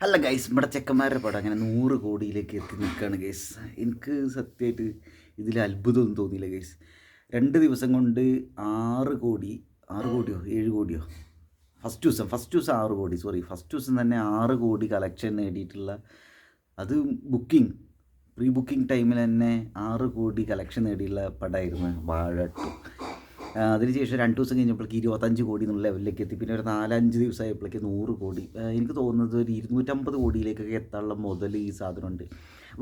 അല്ല ഗൈസ്, ഇവിടെ ചെക്കന്മാരുടെ പടം അങ്ങനെ 100 കോടിയിലേക്ക് എത്തി നിൽക്കുകയാണ് ഗൈസ്. എനിക്ക് സത്യമായിട്ട് ഇതിൽ അത്ഭുതമൊന്നും തോന്നിയില്ല ഗൈസ്. 2 ദിവസം കൊണ്ട് 6 കോടി, 6 കോടിയോ 7 കോടിയോ, ഫസ്റ്റ് ദിവസം 6 കോടി, ഫസ്റ്റ് ദിവസം തന്നെ 6 കോടി കളക്ഷൻ നേടിയിട്ടുള്ള, അത് ബുക്കിംഗ് പ്രീ ബുക്കിംഗ് ടൈമിൽ തന്നെ 6 കോടി കളക്ഷൻ നേടിയുള്ള പടമായിരുന്നു വാഴ 2. അതിനുശേഷം 2 ദിവസം കഴിഞ്ഞപ്പോഴേക്ക് 25 കോടി എന്നുള്ള ലെവലിലേക്ക് എത്തി. പിന്നെ ഒരു 4-5 ദിവസമായപ്പോഴേക്ക് 100 കോടി. എനിക്ക് തോന്നുന്നത് ഒരു 250 കോടിയിലേക്കൊക്കെ എത്താനുള്ള മുതൽ ഈ സാധനമുണ്ട്.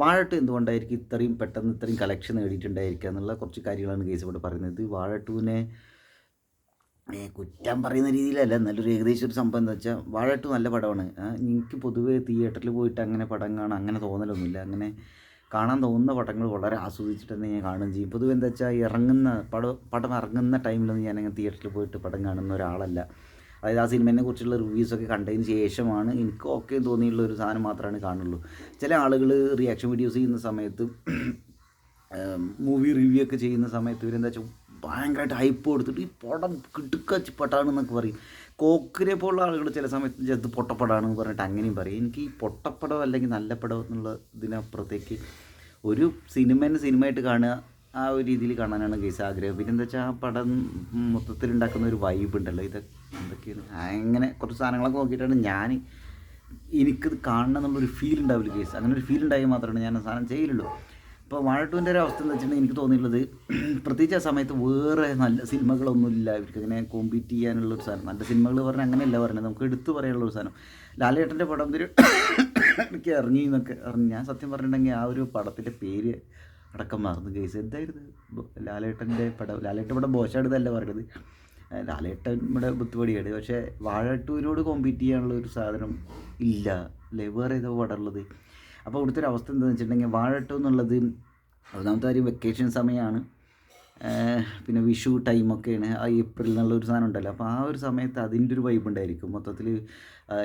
വാഴ 2 എന്തുകൊണ്ടായിരിക്കും ഇത്രയും പെട്ടെന്ന് ഇത്രയും കളക്ഷൻ നേടിയിട്ടുണ്ടായിരിക്കുക എന്നുള്ള കുറച്ച് കാര്യങ്ങളാണ് കേസ് ഇവിടെ പറയുന്നത്. വാഴ 2നെ കുറ്റം പറയുന്ന രീതിയിലല്ല, നല്ലൊരു ഏകദേശം ഒരു സംഭവം എന്താ വെച്ചാൽ, വാഴ 2 നല്ല പടമാണ്. എനിക്ക് പൊതുവേ തിയേറ്ററിൽ പോയിട്ട് അങ്ങനെ പടം കാണാൻ അങ്ങനെ തോന്നലൊന്നുമില്ല. അങ്ങനെ കാണാൻ തോന്നുന്ന പടങ്ങൾ വളരെ ആസ്വദിച്ചിട്ട് തന്നെ ഞാൻ കാണുകയും ചെയ്യും. പൊതുവെ എന്താ വെച്ചാൽ പടം ഇറങ്ങുന്ന ടൈമിലൊന്നും ഞാനങ്ങനെ തിയേറ്ററിൽ പോയിട്ട് പടം കാണുന്ന ഒരാളല്ല. അതായത് ആ സിനിമയെ കുറിച്ചുള്ള റിവ്യൂസൊക്കെ കണ്ടതിന് ശേഷമാണ് എനിക്ക് ഓക്കെ തോന്നിയുള്ള ഒരു സാധനം മാത്രമാണ് കാണുള്ളൂ. ചില ആളുകൾ റിയാക്ഷൻ വീഡിയോസ് ചെയ്യുന്ന സമയത്ത്, മൂവി റിവ്യൂ ഒക്കെ ചെയ്യുന്ന സമയത്ത് ഇവരെന്താ വെച്ചാൽ ഭയങ്കരമായിട്ട് ഹൈപ്പ് കൊടുത്തിട്ട് ഈ പടം കിടുക്കച്ച് പടാണെന്നൊക്കെ പറയും. കോക്കിനെ പോലുള്ള ആളുകൾ ചില സമയത്ത് ഇത് പൊട്ടപ്പടാണെന്ന് പറഞ്ഞിട്ട് അങ്ങനെയും പറയും. എനിക്ക് ഈ പൊട്ടപ്പടം അല്ലെങ്കിൽ നല്ല പടം എന്നുള്ള ഇതിനപ്പുറത്തേക്ക് ഒരു സിനിമയായിട്ട് കാണുക, ആ ഒരു രീതിയിൽ കാണാനാണ് കേസ് ആഗ്രഹം. പിന്നെ എന്താ വെച്ചാൽ ആ പടം മൊത്തത്തിലുണ്ടാക്കുന്ന ഒരു വൈബ് ഉണ്ടല്ലോ, ഇത് എന്തൊക്കെയാണ് അങ്ങനെ കുറച്ച് സാധനങ്ങളൊക്കെ നോക്കിയിട്ടാണ് എനിക്കത് കാണണം എന്നുള്ളൊരു ഫീൽ ഉണ്ടാവില്ല കേസ്. അങ്ങനെ ഒരു ഫീൽ ഉണ്ടായാൽ മാത്രമാണ് ഞാൻ ആ സാധനം ചെയ്യലുള്ളൂ. ഇപ്പോൾ വാഴ 2ൻ്റെ ഒരു അവസ്ഥ എന്ന് വെച്ചിട്ടുണ്ടെങ്കിൽ എനിക്ക് തോന്നിയിട്ടുള്ളത്, പ്രത്യേകിച്ച് ആ സമയത്ത് വേറെ നല്ല സിനിമകളൊന്നുമില്ല ഇവർക്ക് ഇങ്ങനെ കോമ്പീറ്റ് ചെയ്യാനുള്ളൊരു സാധനം. നല്ല സിനിമകൾ പറഞ്ഞാൽ അങ്ങനെയല്ല പറഞ്ഞത്, നമുക്ക് എടുത്തു പറയാനുള്ളൊരു സാധനം. ലാലേട്ടൻ്റെ പടം എനിക്ക് ഇറങ്ങി എന്നൊക്കെ ഞാൻ സത്യം പറഞ്ഞിട്ടുണ്ടെങ്കിൽ ആ ഒരു പടത്തിൻ്റെ പേര് അടക്കം മറന്നു കേസ്. എന്തായിരുന്നു ലാലേട്ടൻ്റെ പടം ബോശാടുതല്ല പറയുന്നത്, ലാലേട്ടൻ ഇവിടെ ബുത്തുപടിയാണ്. പക്ഷേ വാഴ 2വിനോട് കോമ്പീറ്റ് ചെയ്യാനുള്ള ഒരു സാധനം ഇല്ല അല്ലേ, വേറെ ഏതോ പടം ഉള്ളത്. അപ്പോൾ ഇവിടുത്തെ ഒരു അവസ്ഥ എന്താണെന്ന് വെച്ചിട്ടുണ്ടെങ്കിൽ വാഴ 2 എന്നുള്ളത് ഒന്നാമത്തെ കാര്യം വെക്കേഷൻ സമയമാണ്, പിന്നെ വിഷു ടൈമൊക്കെയാണ്, ആ ഏപ്രിൽ എന്നുള്ള ഒരു സാധനം ഉണ്ടല്ലോ. അപ്പോൾ ആ ഒരു സമയത്ത് അതിൻ്റെ ഒരു വൈബ് ഉണ്ടായിരിക്കും. മൊത്തത്തിൽ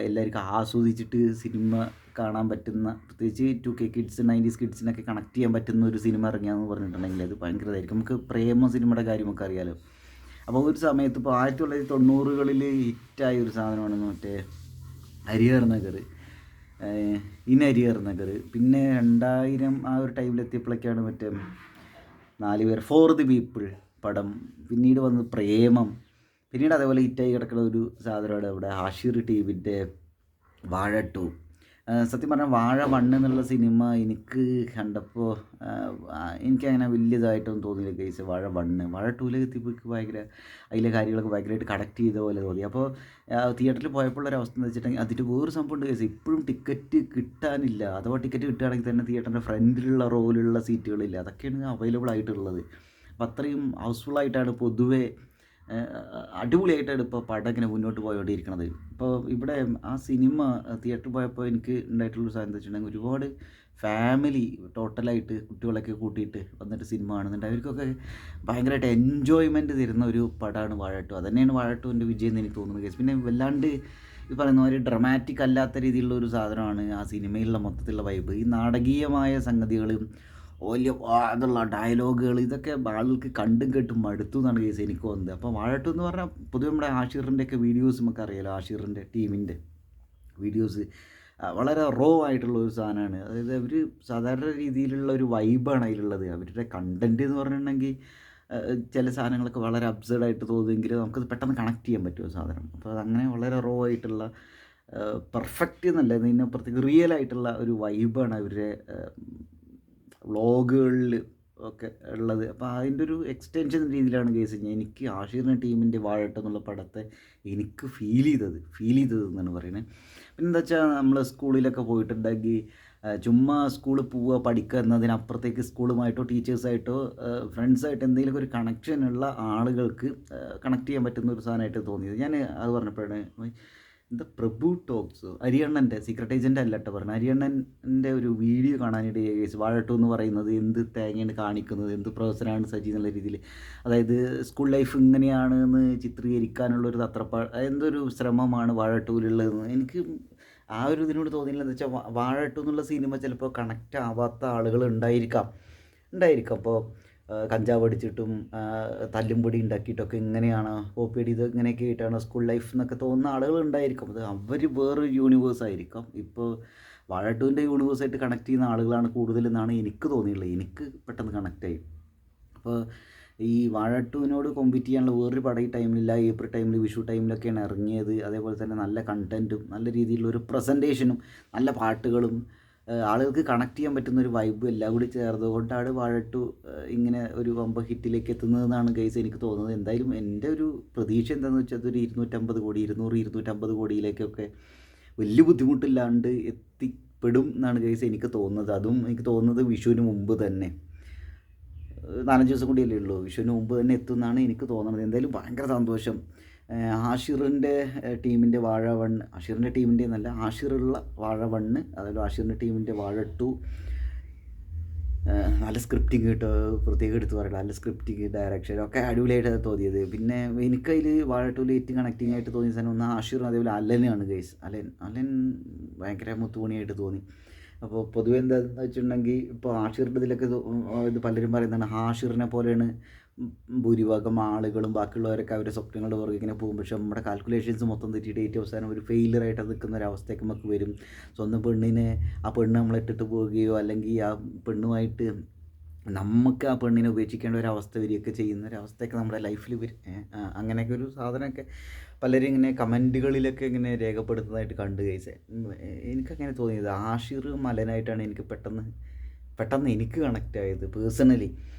എല്ലാവർക്കും ആസ്വദിച്ചിട്ട് സിനിമ കാണാൻ പറ്റുന്ന, പ്രത്യേകിച്ച് 2K കിഡ്സ് 90s കിഡ്സിനൊക്കെ കണക്ട് ചെയ്യാൻ പറ്റുന്ന ഒരു സിനിമ ഇറങ്ങിയാന്ന് പറഞ്ഞിട്ടുണ്ടെങ്കിൽ അത് ഭയങ്കരമായിരിക്കും. നമുക്ക് പ്രേമ സിനിമയുടെ കാര്യമൊക്കെ അറിയാലോ. അപ്പോൾ ഒരു സമയത്ത് ഇപ്പോൾ 1990കളിൽ ഹിറ്റായ ഒരു സാധനമാണ് മറ്റേ ഹരിഹർ നഗർ, ഹരിഹർ നഗർ. പിന്നെ 2000 ആ ഒരു ടൈമിലെത്തിയപ്പോഴൊക്കെയാണ് മറ്റേ 4 പേർ ഫോർ ദി പീപ്പിൾ പടം. പിന്നീട് വന്നത് പ്രേമം. പിന്നീട് അതേപോലെ ഹിറ്റായി കിടക്കുന്ന ഒരു സാധനമാണ് ഇവിടെ ആഷിർ ടീമിൻ്റെ വാഴ 2. സത്യം പറഞ്ഞാൽ വാഴ 1 എന്നുള്ള സിനിമ എനിക്ക് കണ്ടപ്പോൾ എനിക്കങ്ങനെ വലിയതായിട്ടൊന്നും തോന്നിയില്ല കേസ്. വാഴ 2ലേക്ക് എത്തിയപ്പോൾ ഭയങ്കര അതിലെ കാര്യങ്ങളൊക്കെ ഭയങ്കരമായിട്ട് കണക്ട് ചെയ്ത പോലെ തോന്നി. അപ്പോൾ തിയേറ്ററിൽ പോയപ്പോഴുള്ളൊരു അവസ്ഥ എന്ന് വെച്ചിട്ടുണ്ടെങ്കിൽ അതിൻ്റെ വേറെ സംഭവം ഉണ്ട് കേസ്, ഇപ്പോഴും ടിക്കറ്റ് കിട്ടാനില്ല. അഥവാ ടിക്കറ്റ് കിട്ടുകയാണെങ്കിൽ തന്നെ തിയേറ്ററിൻ്റെ ഫ്രണ്ടിലുള്ള റോയിലുള്ള സീറ്റുകളില്ല, അതൊക്കെയാണ് അവൈലബിൾ ആയിട്ടുള്ളത്. അപ്പോൾ അത്രയും ഹൗസ്ഫുള്ളായിട്ടാണ് പൊതുവേ, അടിപൊളിയായിട്ടാണ് ഇപ്പോൾ പടം ഇങ്ങനെ മുന്നോട്ട് പോയോണ്ടിരിക്കുന്നത്. ഇപ്പോൾ ഇവിടെ ആ സിനിമ തിയേറ്ററിൽ പോയപ്പോൾ എനിക്ക് ഉണ്ടായിട്ടുള്ളൊരു സാധനം എന്താ വെച്ചിട്ടുണ്ടെങ്കിൽ, ഒരുപാട് ഫാമിലി ടോട്ടലായിട്ട് കുട്ടികളൊക്കെ കൂട്ടിയിട്ട് വന്നിട്ട് സിനിമ കാണുന്നുണ്ട്. അവർക്കൊക്കെ ഭയങ്കരമായിട്ട് എൻജോയ്മെൻറ്റ് തരുന്ന ഒരു പടമാണ് വാഴ 2. അതുതന്നെയാണ് വാഴ 2ൻ്റെ വിജയം എന്ന് എനിക്ക് തോന്നുന്നത് കേസ്. പിന്നെ വല്ലാണ്ട് ഈ പറയുന്ന ഒരു ഡ്രമാറ്റിക് അല്ലാത്ത രീതിയിലുള്ള ഒരു സാധനമാണ് ആ സിനിമയിലുള്ള മൊത്തത്തിലുള്ള വൈബ്. ഈ നാടകീയമായ സംഗതികളും വലിയ അതുള്ള ഡയലോഗുകൾ, ഇതൊക്കെ ആളുകൾക്ക് കണ്ടും കേട്ടും മടുത്തു എന്നാണ് കേസ് എനിക്ക് തോന്നുന്നത്. അപ്പോൾ വാഴ 2 എന്ന് പറഞ്ഞാൽ പൊതുവെ നമ്മുടെ ആഷിറിൻ്റെയൊക്കെ വീഡിയോസ് നമുക്ക് അറിയാലോ, ആഷിറിൻ്റെ ടീമിൻ്റെ വീഡിയോസ് വളരെ റോ ആയിട്ടുള്ള ഒരു സാധനമാണ്. അതായത് അവർ സാധാരണ രീതിയിലുള്ള ഒരു വൈബാണ് അതിലുള്ളത്. അവരുടെ കണ്ടൻറ്റ് എന്ന് പറഞ്ഞിട്ടുണ്ടെങ്കിൽ ചില സാധനങ്ങളൊക്കെ വളരെ അബ്സേർഡായിട്ട് തോന്നുമെങ്കിൽ നമുക്കത് പെട്ടെന്ന് കണക്ട് ചെയ്യാൻ പറ്റുമോ സാധനം. അപ്പോൾ അതങ്ങനെ വളരെ റോ ആയിട്ടുള്ള, പെർഫെക്റ്റ് എന്നല്ല, ഇതിനപ്പുറത്തേക്ക് റിയൽ ആയിട്ടുള്ള ഒരു വൈബാണ് അവരുടെ വ്ളോഗുകളിൽ ഒക്കെ ഉള്ളത്. അപ്പോൾ അതിൻ്റെ ഒരു എക്സ്റ്റൻഷൻ രീതിയിലാണ് കേസ് എനിക്ക് ആഷിറിൻ്റെ ടീമിൻ്റെ വാഴ 2 എന്നുള്ള പടത്തെ എനിക്ക് ഫീൽ ചെയ്തത് എന്നാണ് പറയുന്നത്. പിന്നെ എന്താ വെച്ചാൽ നമ്മൾ സ്കൂളിലൊക്കെ പോയിട്ടുണ്ടെങ്കിൽ ചുമ്മാ സ്കൂളിൽ പോവുക പഠിക്കുക എന്നതിനപ്പുറത്തേക്ക് സ്കൂളുമായിട്ടോ ടീച്ചേഴ്സായിട്ടോ ഫ്രണ്ട്സായിട്ട് എന്തെങ്കിലുമൊക്കെ ഒരു കണക്ഷനുള്ള ആളുകൾക്ക് കണക്ട് ചെയ്യാൻ പറ്റുന്ന ഒരു സാധനമായിട്ട് തോന്നിയത്. ഞാൻ അത് പറഞ്ഞപ്പോഴാണ് എന്താ പ്രഭു ടോക്സ്, അരിയണ്ണൻ്റെ സീക്രട്ട് ഏജൻ്റ് അല്ല കേട്ടോ പറഞ്ഞത്, അരിയണ്ണൻ്റെ ഒരു വീഡിയോ കാണാനിടയായ കേസ്. വാഴ 2 എന്ന് പറയുന്നത് എന്ത് തേങ്ങയാണ് കാണിക്കുന്നത്, എന്ത് പ്രൊഫസറാണ് സജി എന്നുള്ള രീതിയിൽ, അതായത് സ്കൂൾ ലൈഫ് ഇങ്ങനെയാണ് എന്ന് ചിത്രീകരിക്കാനുള്ളൊരു എന്തൊരു ശ്രമമാണ് വാഴ 2വിലുള്ളതെന്ന് എനിക്ക് ആ ഒരു ഇതിനോട് തോന്നിയില്ല. എന്ന് വെച്ചാൽ വാഴ 2 എന്നുള്ള സിനിമ ചിലപ്പോൾ കണക്റ്റ് ആവാത്ത ആളുകൾ ഉണ്ടായിരിക്കാം. അപ്പോൾ കഞ്ചാവ് അടിച്ചിട്ടും തല്ലും പൊടി ഉണ്ടാക്കിയിട്ടൊക്കെ ഇങ്ങനെയാണ് കോപ്പി അടി ഇത് ഇങ്ങനെയൊക്കെ ആയിട്ടാണ് സ്കൂൾ ലൈഫ് എന്നൊക്കെ തോന്നുന്ന ആളുകളുണ്ടായിരിക്കും. അത് അവർ വേറൊരു യൂണിവേഴ്സ് ആയിരിക്കാം. ഇപ്പോൾ വാഴ ടൂവിൻ്റെ യൂണിവേഴ്സായിട്ട് കണക്ട് ചെയ്യുന്ന ആളുകളാണ് കൂടുതലെന്നാണ് എനിക്ക് തോന്നിയുള്ളത്. എനിക്ക് പെട്ടെന്ന് കണക്റ്റായി. അപ്പോൾ ഈ വാഴ ടൂവിനോട് കോമ്പീറ്റ് ചെയ്യാനുള്ള വേറൊരു പടം ഈ ടൈമിലില്ല. ഏപ്രിൽ ടൈമിൽ, വിഷു ടൈമിലൊക്കെയാണ് ഇറങ്ങിയത്. അതേപോലെ തന്നെ നല്ല കണ്ടൻറ്റും നല്ല രീതിയിലുള്ളൊരു പ്രസൻറ്റേഷനും നല്ല പാട്ടുകളും ആളുകൾക്ക് കണക്ട് ചെയ്യാൻ പറ്റുന്ന ഒരു വൈബ് എല്ലാം കൂടി ചേർന്നുകൊണ്ടാണ് വാഴ ടു ഇങ്ങനെ ഒരു വമ്പ ഹിറ്റിലേക്ക് എത്തുന്നതെന്നാണ് ഗൈസ് എനിക്ക് തോന്നുന്നത്. എന്തായാലും എൻ്റെ ഒരു പ്രതീക്ഷ എന്താണെന്ന് വെച്ചാൽ അതൊരു 250 കോടി 200-250 കോടിയിലേക്കൊക്കെ വലിയ ബുദ്ധിമുട്ടില്ലാണ്ട് എത്തിപ്പെടും എന്നാണ് ഗൈസ് എനിക്ക് തോന്നുന്നത്. അതും എനിക്ക് തോന്നുന്നത് വിഷുവിന് മുമ്പ് തന്നെ, 4-5 ദിവസം കൂടിയല്ലേ ഉള്ളൂ, വിഷുവിന് മുമ്പ് തന്നെ എത്തും എന്നാണ് എനിക്ക് തോന്നുന്നത്. എന്തായാലും ഭയങ്കര സന്തോഷം. ആഷിറിൻ്റെ ടീമിൻ്റെ വാഴ 1, ആഷിറിൻ്റെ ടീമിൻ്റെ എന്നല്ല, ആഷിറുള്ള വാഴ 1, അതുപോലെ ആഷിറിൻ്റെ ടീമിൻ്റെ വാഴ 2 നല്ല സ്ക്രിപ്റ്റിങ് കിട്ടും, പ്രത്യേകം എടുത്ത് പറയണം. നല്ല സ്ക്രിപ്റ്റിങ്, ഡയറക്ഷൻ ഒക്കെ അടിപൊളിയായിട്ടാണ് തോന്നിയത്. പിന്നെ എനിക്കതിൽ വാഴ 2 ഏറ്റവും കണക്റ്റിംഗ് ആയിട്ട് തോന്നിയ സാധനം ഒന്ന് ആഷിറും അതേപോലെ അലനാണ് ഗൈസ്. അലൻ ഭയങ്കര മുത്തുമണിയായിട്ട് തോന്നി. അപ്പോൾ പൊതുവെ എന്താണെന്ന് വെച്ചിട്ടുണ്ടെങ്കിൽ ഇപ്പോൾ ആഷിറിൻ്റെ ഇതിലൊക്കെ ഇത് പലരും പറയുന്നതാണ് ആഷിറിനെ പോലെയാണ് ഭൂരിഭാഗം ആളുകളും ബാക്കിയുള്ളവരൊക്കെ അവരുടെ സ്വപ്നങ്ങളുടെ പുറകെ ഇങ്ങനെ പോകും. പക്ഷേ നമ്മുടെ കാൽക്കുലേഷൻസ് മൊത്തം തെറ്റിയിട്ട് ഏറ്റവും അവസാനം ഒരു ഫെയിലറായിട്ട് നിൽക്കുന്ന ഒരു അവസ്ഥയൊക്കെ നമുക്ക് വരും. സ്വന്തം പെണ്ണിനെ, ആ പെണ്ണ് നമ്മളിട്ടിട്ട് പോവുകയോ അല്ലെങ്കിൽ ആ പെണ്ണുമായിട്ട് നമുക്ക് ആ പെണ്ണിനെ ഉപേക്ഷിക്കേണ്ട ഒരു അവസ്ഥ വരികയൊക്കെ ചെയ്യുന്ന ഒരു അവസ്ഥയൊക്കെ നമ്മുടെ ലൈഫിൽ വരും. അങ്ങനെയൊക്കെ ഒരു സാധനമൊക്കെ പലരും ഇങ്ങനെ കമൻറ്റുകളിലൊക്കെ ഇങ്ങനെ രേഖപ്പെടുത്തുന്നതായിട്ട് കണ്ടു കഴിച്ചേ. എനിക്കങ്ങനെ തോന്നിയത് ആഷിർ മലനായിട്ടാണ് എനിക്ക് പെട്ടെന്ന് എനിക്ക് കണക്റ്റ് ആയത് പേഴ്സണലി.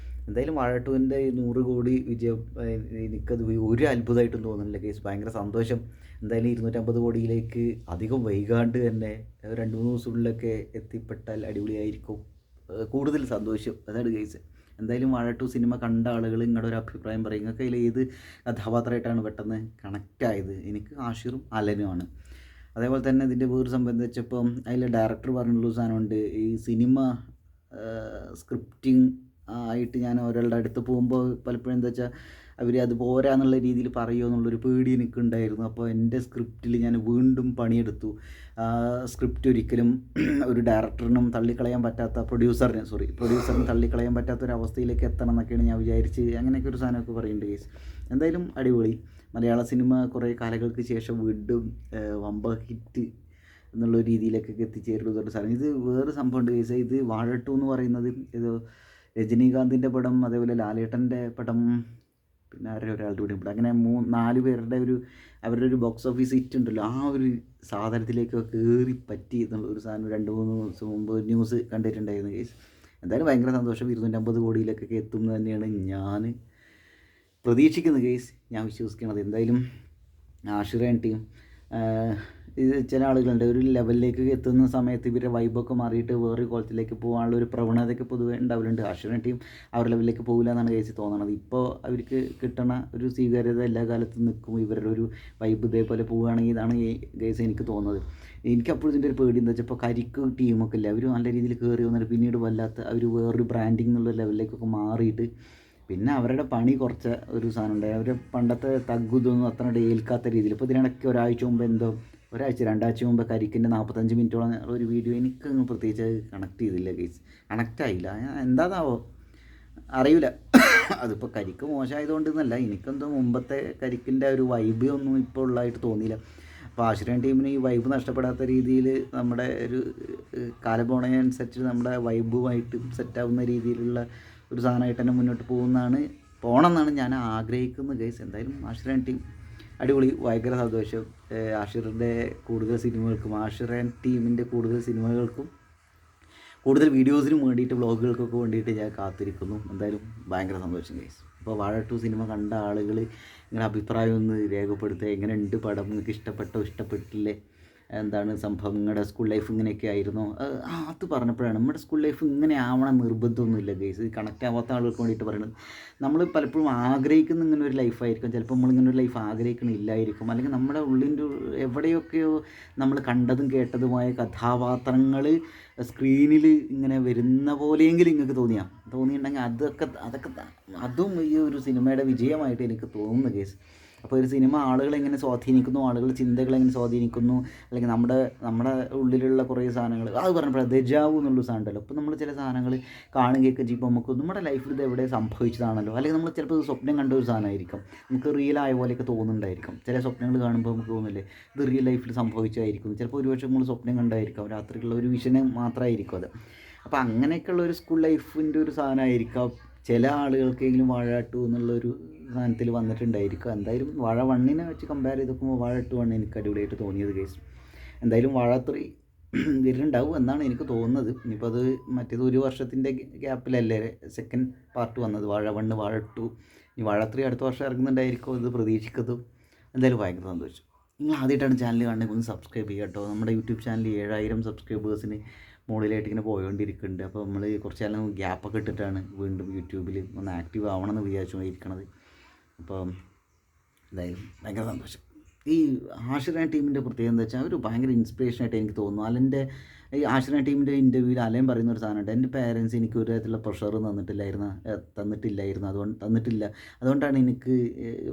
എന്തായാലും വാഴ ടൂവിൻ്റെ 100 കോടി വിജയം എനിക്കത് ഒരു അത്ഭുതമായിട്ടും തോന്നുന്നില്ല കേസ്. ഭയങ്കര സന്തോഷം. എന്തായാലും 250 കോടിയിലേക്ക് അധികം വൈകാണ്ട് തന്നെ 2-3 ദിവസത്തിനുള്ളിലൊക്കെ എത്തിപ്പെട്ടാൽ അടിപൊളിയായിരിക്കും. കൂടുതൽ സന്തോഷം, അതാണ് കേസ്. എന്തായാലും വാഴ ടു സിനിമ കണ്ട ആളുകൾ നിങ്ങളുടെ ഒരു അഭിപ്രായം പറയും. നിങ്ങൾക്ക് അതിൽ ഏത് കഥാപാത്രമായിട്ടാണ് പെട്ടെന്ന് കണക്റ്റ് ആയത്? എനിക്ക് ആഷിറും അലനുമാണ്. അതേപോലെ തന്നെ ഇതിൻ്റെ വേറൊരു സംബന്ധം വെച്ചപ്പം അതിൽ ഡയറക്ടർ പറഞ്ഞുള്ള സാധനമുണ്ട്, ഈ സിനിമ സ്ക്രിപ്റ്റിംഗ് ആയിട്ട് ഞാൻ ഒരാളുടെ അടുത്ത് പോകുമ്പോൾ പലപ്പോഴും എന്താ വെച്ചാൽ അവർ അത് പോരാന്നുള്ള രീതിയിൽ പറയുമോ എന്നുള്ളൊരു പേടി എനിക്കുണ്ടായിരുന്നു. അപ്പോൾ എൻ്റെ സ്ക്രിപ്റ്റിൽ ഞാൻ വീണ്ടും പണിയെടുത്തു. സ്ക്രിപ്റ്റ് ഒരിക്കലും ഒരു ഡയറക്ടറിനും തള്ളിക്കളയാൻ പറ്റാത്ത, പ്രൊഡ്യൂസറിന് തള്ളിക്കളയാൻ പറ്റാത്തൊരവസ്ഥയിലേക്ക് എത്തണം എന്നൊക്കെയാണ് ഞാൻ വിചാരിച്ച്. അങ്ങനെയൊക്കെ ഒരു സാധനമൊക്കെ പറയുന്നുണ്ട് കേസ്. എന്തായാലും അടിപൊളി. മലയാള സിനിമ കുറേ കാലങ്ങൾക്ക് ശേഷം വീണ്ടും വമ്പ ഹിറ്റ് എന്നുള്ള രീതിയിലേക്കൊക്കെ എത്തിച്ചേരുന്നൊരു സാധനം. ഇത് വേറെ സംഭവമുണ്ട് കേസ്. ഇത് വാഴ ടു എന്ന് പറയുന്നത് ഇത് രജനീകാന്തിൻ്റെ പടം, അതേപോലെ ലാലേട്ടൻ്റെ പടം, പിന്നെ ആരുടെ ഒരാളുടെ കൂടി പടം, അങ്ങനെ 4 പേരുടെ അവരുടെ ഒരു ബോക്സ് ഓഫീസ് ഹിറ്റ് ഉണ്ടല്ലോ, ആ ഒരു സാധനത്തിലേക്കൊക്കെ കയറി പറ്റി എന്നുള്ള ഒരു സാധനം 2-3 ദിവസം മുമ്പ് ന്യൂസ് കണ്ടിട്ടുണ്ടായിരുന്നു കേസ്. എന്തായാലും ഭയങ്കര സന്തോഷം. 250 കോടിയിലേക്കൊക്കെ എത്തും എന്ന് തന്നെയാണ് ഞാൻ പ്രതീക്ഷിക്കുന്നത് കേസ്, ഞാൻ വിശ്വസിക്കുന്നത്. എന്തായാലും ആഷിറേൻ ടീം ഇത് ചില ആളുകളുണ്ട് ഒരു ലെവലിലേക്ക് എത്തുന്ന സമയത്ത് ഇവരുടെ വൈബൊക്കെ മാറിയിട്ട് വേറൊരു കോലത്തിലേക്ക് പോകാനുള്ള ഒരു പ്രവണതയൊക്കെ പൊതുവെ ഉണ്ടാവലുണ്ട്. ആഷിറേൻ ടീം ആ ഒരു ലെവലിലേക്ക് പോകില്ല എന്നാണ് കേസ് തോന്നണത്. ഇപ്പോൾ അവർക്ക് കിട്ടണ ഒരു സ്വീകാര്യത എല്ലാ കാലത്തും നിൽക്കും. ഇവരുടെ ഒരു വൈബ് ഇതേപോലെ പോവുകയാണെങ്കിൽ ഇതാണ് കേസ് എനിക്ക് തോന്നുന്നത്. എനിക്കപ്പോഴും ഇതിൻ്റെ ഒരു പേടി എന്താ വെച്ചാൽ ഇപ്പോൾ കരിക്ക് ടീമൊക്കെ ഇല്ല, അവർ നല്ല രീതിയിൽ കയറി വന്നിട്ട് പിന്നീട് വല്ലാത്ത അവർ വേറൊരു ബ്രാൻഡിങ് എന്നുള്ള ലെവലിലേക്കൊക്കെ മാറിയിട്ട് പിന്നെ അവരുടെ പണി കുറച്ച ഒരു സാധനം ഉണ്ടായി. അവരുടെ പണ്ടത്തെ തഗ്ഗുതൊന്നും അത്ര ഏൽക്കാത്ത രീതിയിൽ. ഇപ്പോൾ ഇതിനിടയ്ക്ക് ഒരാഴ്ച മുമ്പ് 2 ആഴ്ച മുമ്പ് കരിക്കിൻ്റെ 45 മിനിറ്റോളം ഒരു വീഡിയോ എനിക്കൊന്നും പ്രത്യേകിച്ച് കണക്ട് ചെയ്തില്ല കേസ്, കണക്റ്റ് ആയില്ല. എന്താണാവോ അറിയില്ല. അതിപ്പോൾ കരിക്ക് മോശമായതുകൊണ്ടെന്നല്ല, എനിക്കെന്തോ മുമ്പത്തെ കരിക്കിൻ്റെ ഒരു വൈബ് ഒന്നും ഇപ്പോൾ ഉള്ളതായിട്ട് തോന്നിയില്ല. അപ്പോൾ ആശ്രയം ടീമിന് ഈ വൈബ് നഷ്ടപ്പെടാത്ത രീതിയിൽ നമ്മുടെ ഒരു കാലം പോണതിനനുസരിച്ച് നമ്മുടെ വൈബുമായിട്ട് സെറ്റാവുന്ന രീതിയിലുള്ള ഒരു സാധനമായിട്ട് തന്നെ മുന്നോട്ട് പോകണമെന്നാണ് ഞാൻ ആഗ്രഹിക്കുന്നത് ഗൈസ്. എന്തായാലും ആഷിറേൻ ടീം അടിപൊളി, ഭയങ്കര സന്തോഷം. ആഷിറിൻ്റെ കൂടുതൽ സിനിമകൾക്കും ആഷിറേൻ ടീമിൻ്റെ കൂടുതൽ സിനിമകൾക്കും കൂടുതൽ വീഡിയോസിനും വേണ്ടിയിട്ട് വ്ളോഗുകൾക്കൊക്കെ വേണ്ടിയിട്ട് ഞാൻ കാത്തിരിക്കുന്നു. എന്തായാലും ഭയങ്കര സന്തോഷം ഗൈസ്. അപ്പോൾ വാഴ ടു സിനിമ കണ്ട ആളുകൾ നിങ്ങളുടെ അഭിപ്രായം ഒന്ന് രേഖപ്പെടുത്തുക. എങ്ങനെയുണ്ട് പടം? നിങ്ങൾക്ക് ഇഷ്ടപ്പെട്ടോ ഇഷ്ടപ്പെട്ടില്ലേ? എന്താണ് സംഭവം? നിങ്ങളുടെ സ്കൂൾ ലൈഫ് ഇങ്ങനെയൊക്കെ ആയിരുന്നു? അത് പറഞ്ഞപ്പോഴാണ് നമ്മുടെ സ്കൂൾ ലൈഫ് ഇങ്ങനെ ആവണം നിർബന്ധമൊന്നുമില്ല ഗൈസ്. കണക്റ്റ് ആവാത്ത ആളുകൾക്ക് വേണ്ടിയിട്ട് പറയുന്നത്, നമ്മൾ പലപ്പോഴും ആഗ്രഹിക്കുന്ന ഇങ്ങനെ ഒരു ലൈഫായിരിക്കും. ചിലപ്പോൾ നമ്മളിങ്ങനെ ഒരു ലൈഫ് ആഗ്രഹിക്കണില്ലായിരിക്കും. അല്ലെങ്കിൽ നമ്മുടെ ഉള്ളിൻ്റെ എവിടെയൊക്കെയോ നമ്മൾ കണ്ടതും കേട്ടതുമായ കഥാപാത്രങ്ങൾ സ്ക്രീനിൽ ഇങ്ങനെ വരുന്ന പോലെയെങ്കിലും നിങ്ങൾക്ക് തോന്നിയിട്ടുണ്ടെങ്കിൽ അതും ഈ ഒരു സിനിമയുടെ വിജയമായിട്ട് എനിക്ക് തോന്നുന്നു കേസ്. അപ്പോൾ ഒരു സിനിമ ആളുകളെ എങ്ങനെ സ്വാധീനിക്കുന്നു, ആളുകളുടെ ചിന്തകളെ എങ്ങനെ സ്വാധീനിക്കുന്നു, അല്ലെങ്കിൽ നമ്മുടെ നമ്മുടെ ഉള്ളിലുള്ള കുറേ സാധനങ്ങൾ അത് പറഞ്ഞപ്പോഴാണ് ദജാവു എന്നുള്ള സാധനം ഉണ്ടല്ലോ. അപ്പോൾ നമ്മൾ ചില സാധനങ്ങൾ കാണുകയൊക്കെ ചെയ്യുമ്പോൾ നമുക്ക് നമ്മുടെ ലൈഫിൽ ഇത് എവിടെ സംഭവിച്ചതാണല്ലോ, അല്ലെങ്കിൽ നമ്മൾ ചിലപ്പോൾ ഇത് സ്വപ്നം കണ്ട ഒരു സാധനമായിരിക്കും, നമുക്ക് റിയലായ പോലെയൊക്കെ തോന്നുന്നുണ്ടായിരിക്കും. ചില സ്വപ്നങ്ങൾ കാണുമ്പോൾ നമുക്ക് തോന്നില്ലേ ഇത് റിയൽ ലൈഫിൽ സംഭവിച്ചായിരിക്കും. ചിലപ്പോൾ ഒരുപക്ഷെ നമ്മൾ സ്വപ്നം കണ്ടായിരിക്കാം, രാത്രിക്കുള്ള ഒരു വിഷന് മാത്രമായിരിക്കും അത്. അപ്പോൾ അങ്ങനെയൊക്കെയുള്ള ഒരു സ്കൂൾ ലൈഫിൻ്റെ ഒരു സാധനമായിരിക്കാം ചില ആളുകൾക്കെങ്കിലും വാഴ 2 എന്നുള്ളൊരു സാധനത്തിൽ വന്നിട്ടുണ്ടായിരിക്കും. എന്തായാലും വാഴ 1നെ വെച്ച് കമ്പയർ ചെയ്ത് നോക്കുമ്പോൾ വാഴ 2 ആണ് എനിക്ക് അടിപൊളിയായിട്ട് തോന്നിയത് കേസ്. എന്തായാലും വാഴ 3 വരുന്നുണ്ടാവും എന്നാണ് എനിക്ക് തോന്നുന്നത്. ഇനിയിപ്പോൾ അത് മറ്റേത് ഒരു വർഷത്തിൻ്റെ ഗ്യാപ്പിലല്ലേ സെക്കൻഡ് പാർട്ട് വന്നത്, വാഴ 1 വാഴ 2. ഇനി വാഴ 3 അടുത്ത വർഷം ഇറങ്ങുന്നുണ്ടായിരിക്കും, ഇത് പ്രതീക്ഷിക്കുന്നതും. എന്തായാലും ഭയങ്കര സന്തോഷം. നിങ്ങൾ ആദ്യമായിട്ടാണ് ചാനൽ കാണുന്നത് ഒന്ന് സബ്സ്ക്രൈബ് ചെയ്യുക കേട്ടോ. നമ്മുടെ യൂട്യൂബ് ചാനൽ 7000 സബ്സ്ക്രൈബേഴ്സിന് മുകളിലായിട്ട് ഇങ്ങനെ പോയോണ്ടിരിക്കുന്നുണ്ട്. അപ്പോൾ നമ്മൾ കുറച്ച് കാലം ഗ്യാപ്പൊക്കെ ഇട്ടിട്ടാണ് വീണ്ടും യൂട്യൂബിൽ ഒന്ന് ആക്റ്റീവ് ആവണമെന്ന് വിചാരിച്ചുകൊണ്ടിരിക്കണത്. അപ്പോൾ എന്തായാലും ഭയങ്കര സന്തോഷം. ഈ ആഷിറ ടീമിൻ്റെ പ്രത്യേകത എന്താ വെച്ചാൽ ഒരു ഭയങ്കര ഇൻസ്പിറേഷനായിട്ട് എനിക്ക് തോന്നുന്നു. അലൻ്റെ ഈ ആഷിറ ടീമിൻ്റെ ഇൻ്റർവ്യൂവിൽ അലൻ പറയുന്ന ഒരു സാധനമുണ്ട്, എൻ്റെ പേരൻസ് എനിക്ക് ഒരു തരത്തിലുള്ള പ്രഷർ തന്നിട്ടില്ലായിരുന്നു, അതുകൊണ്ടാണ് എനിക്ക്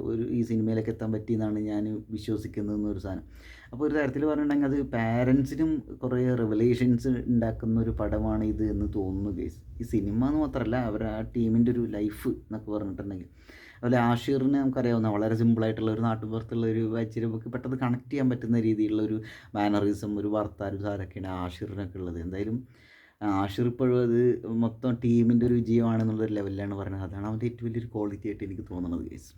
ഒരു ഈ സിനിമയിലേക്ക് എത്താൻ പറ്റിയെന്നാണ് ഞാൻ വിശ്വസിക്കുന്നതെന്നൊരു സാധനം. അപ്പോൾ ഒരു തരത്തിൽ പറഞ്ഞിട്ടുണ്ടെങ്കിൽ അത് പാരൻസിനും കുറേ റിവലേഷൻസ് ഉണ്ടാക്കുന്ന ഒരു പടമാണ് ഇത് എന്ന് തോന്നുന്നു ഗൈസ്. ഈ സിനിമ എന്ന് മാത്രമല്ല അവരുടെ ആ ടീമിൻ്റെ ഒരു ലൈഫ് എന്നൊക്കെ പറഞ്ഞിട്ടുണ്ടെങ്കിൽ. അതുപോലെ ആഷിറിനെ നമുക്കറിയാവുന്ന വളരെ സിമ്പിളായിട്ടുള്ള ഒരു നാട്ടുപുറത്തുള്ള ഒരു വായിച്ച് നമുക്ക് പെട്ടെന്ന് കണക്ട് ചെയ്യാൻ പറ്റുന്ന രീതിയിലുള്ള ഒരു മാനറിസം, ഒരു വർത്താനം സാരൊക്കെയാണ് ആഷിറിനൊക്കെ ഉള്ളത്. എന്തായാലും ആഷിർ ഇപ്പോഴും അത് മൊത്തം ടീമിൻ്റെ ഒരു വിജയമാണെന്നുള്ളൊരു ലെവലിലാണ് പറയുന്നത്. അതാണ് അവൻ്റെ ഏറ്റവും വലിയൊരു ക്വാളിറ്റി ആയിട്ട് എനിക്ക് തോന്നുന്നത് ഗൈസ്.